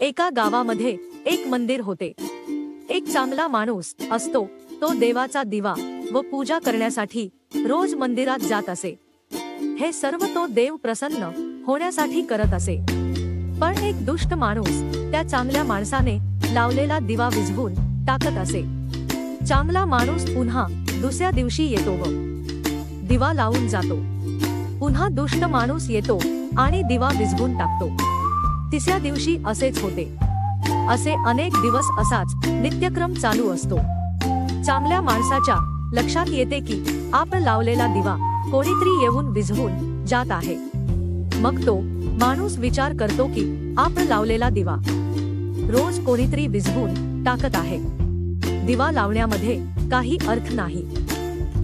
एका गावामध्ये एक मंदिर होते। एक चांगला माणूस असतो, तो देवाचा दिवा व पूजा करण्यासाठी रोज मंदिरात जात असे। हे सर्व तो देव प्रसन्न होण्यासाठी करत असे। पण एक दुष्ट माणूस त्या चांगल्या माणसाने लावलेला दिवा विझवून टाकत असे। चांगला माणूस पुन्हा दुसऱ्या दिवशी येतो व दिवा लावून जातो। पुन्हा दुष्ट माणूस येतो आणि दिवा विझवून टाकतो। तिसऱ्या दिवशी असेच होते। असे अनेक दिवस असाच नित्यक्रम चालू असतो। चांगल्या माणसाच्या लक्षात येते की आपण लावलेला दिवा कोणीतरी येऊन विझवून जात आहे। मग तो माणूस विचार करतो की आपण लावलेला दिवा रोज कोणीतरी विझवून टाकत आहे। दिवा लावण्यामध्ये काही अर्थ नाही।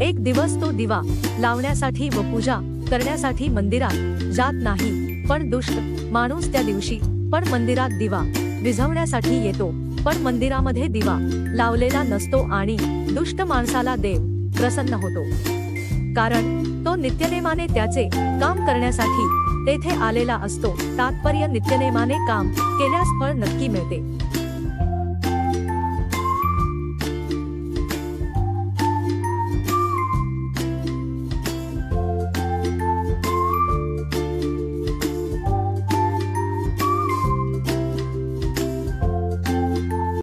एक दिवस तो दिवा लावण्यासाठी व पूजा करण्यासाठी मंदिरात जात नाही, पण दुष्ट माणूस त्या दिवशी पण मंदिरात दिवा विझवण्यासाठी येतो, पण मंदिरामध्ये दिवा लावलेला नसतो आणि दुष्ट माणसाला देव प्रसन्न होतो। कारण तो नित्यनेमाने त्याचे काम करण्यासाठी तेथे आलेला असतो। तात्पर्य नित्यनेमाने काम केल्यास फळ नक्की मिळते।